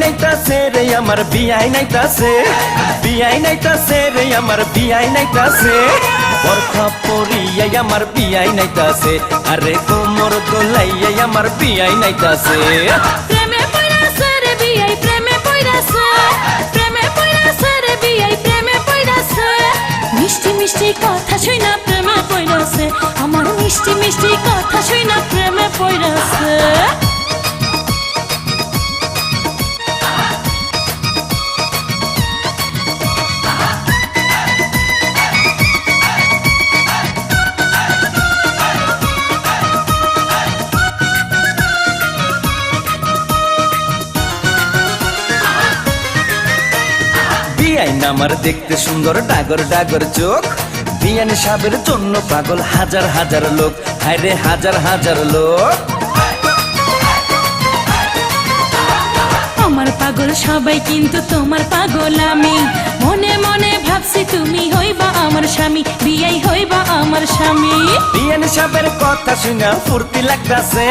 নাইতাছে রে আমার বিয়াই নাইতাছে, বিয়াই নাইতাছে রে আমার বিয়াই নাইতাছে, বরখা পরিয়াই আমার বিয়াই নাইতাছে, আরে কোমর দোলাইয়াই আমার বিয়াই নাইতাছে। প্রেমে পইরাছে রে বিয়াই প্রেমে পইরাছে, প্রেমে পইরাছে রে বিয়াই প্রেমে পইরাছে, মিষ্টি মিষ্টি কথা শুইনা প্রেমে পইরাছে, আমার মিষ্টি মিষ্টি কথা শুইনা প্রেমে পইরাছে। বিয়াইন আমার দেখতে সুন্দর ডাগর ডাগর চোখ, বিয়ান সাহেবের জন্য পাগল হাজার হাজার লোক, হায়রে হাজার হাজার লোক। আমার পাগল সবাই কিন্তু তোমার পাগল আমি, মনে মনে ভাবছি তুমি হইবা আমার স্বামী, বিয়াই হইবা আমার স্বামী। বিয়ান সাহেবের কথা শুনা ফুর্তি লাগতাছে,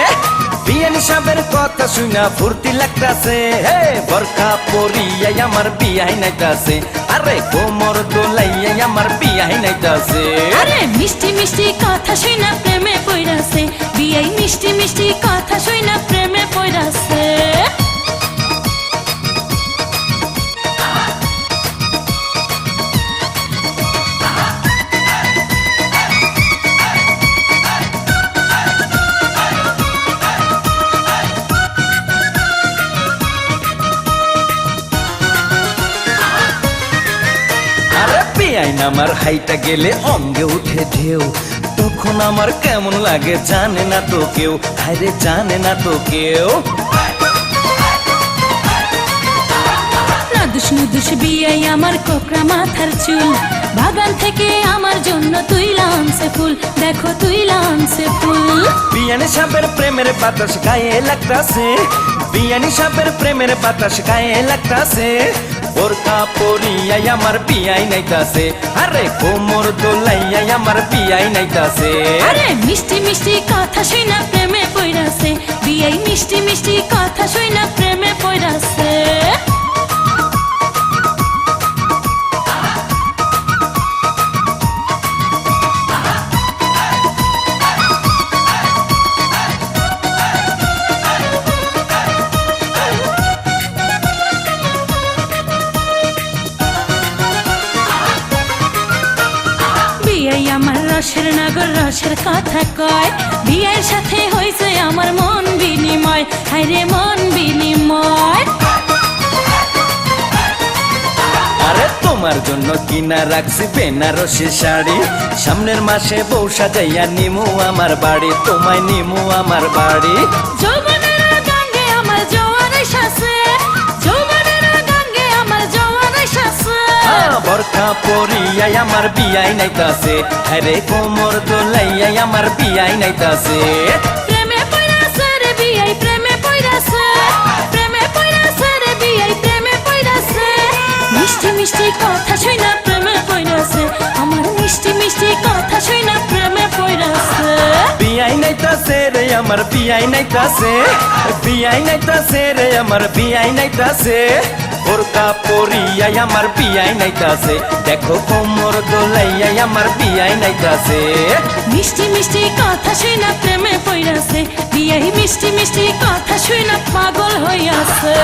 বিয়ান সাহেবের কথা শুনা ফুর্তি লাগতাছে, হে বরখা পরিয়াই আমার বিয়াই নাইতাছে, আরে কোমর দোলাইয়াই আমার বিয়াই নাইতাছে। আরে মিষ্টি মিষ্টি কথা শুনা প্রেমে পইরাছে, বিয়াই মিষ্টি মিষ্টি কথা শুনা প্রেমে পইরাছে। বিয়াইন আমার হাইটা গেলে অঙ্গে উঠে ঢেউ, তখন আমার কেমন লাগে জানে না তো কেউ, হায়রে জানে না তো কেউ। নাদুস নুদুস বিয়াই আমার কোকড়া মাথার চুল, বাগান থেকে আমার জন্য তুইলা আনছে ফুল, দেখো তুইলা আনছে ফুল। বিয়ানি সাহেবের প্রেমের বাতাস গায়ে লাগতাছে, বিয়ানি সাহেবের প্রেমের বাতাস গায়ে লাগতাছে, বোরকা পরিয়াই আমার বিয়াই নাইতাছে, আরে কোমর দোলাইয়াই আমার বিয়াই নাইতাছে। আরে মিষ্টি মিষ্টি কথা শুনা প্রেমে পইরাছে, বিয়াই মিষ্টি মিষ্টি কথা শুনা প্রেমে পইরাছে। বিয়াই আমার রসের নগর রসের কথা কয়, বিয়ের সাথে হইছে আমার মন বিনিময়, হায়রে মন বিনিময়। আরে তোমার জন্য কিনা রাখছি বেনারসি শাড়ি, সামনের মাসে বউ সাজাইয়া নিমু আমার বাড়ি, তোমায় নিমু আমার বাড়ি। যৌবনের গাঙ্গে আমার জোয়ার এসেছে, যৌবনের গাঙ্গে আমার জোয়ার এসেছে। বরখা পরিয়াই আমার বিয়াই নাইতাছে, আরে কোমর দোলাইয়াই আমার বিয়াই নাইতাছে। প্রেমে পইরাছে রে বিয়াই প্রেমে পইরাছে, প্রেমে পইরাছে রে বিয়াই প্রেমে পইরাছে, মিষ্টি মিষ্টি কথা শুনা প্রেমে পইরাছে, আমার মিষ্টি মিষ্টি কথা শুনা প্রেমে পইরাছে। বিয়াই নাইতাছে রে আমার বিয়াই নাইতাছে, বিয়াই নাইতাছে রে আমার বিয়াই নাইতাছে, বোরকা পরিয়াই আমার বিয়াই নাইতাছে, দেখো কোমর দোলাইয়াই আমার বিয়াই নাইতাছে। মিষ্টি মিষ্টি কথা শুনা প্রেমে পইরাছে, বিয়াই মিষ্টি মিষ্টি কথা শুনা পাগল হইয়াছে।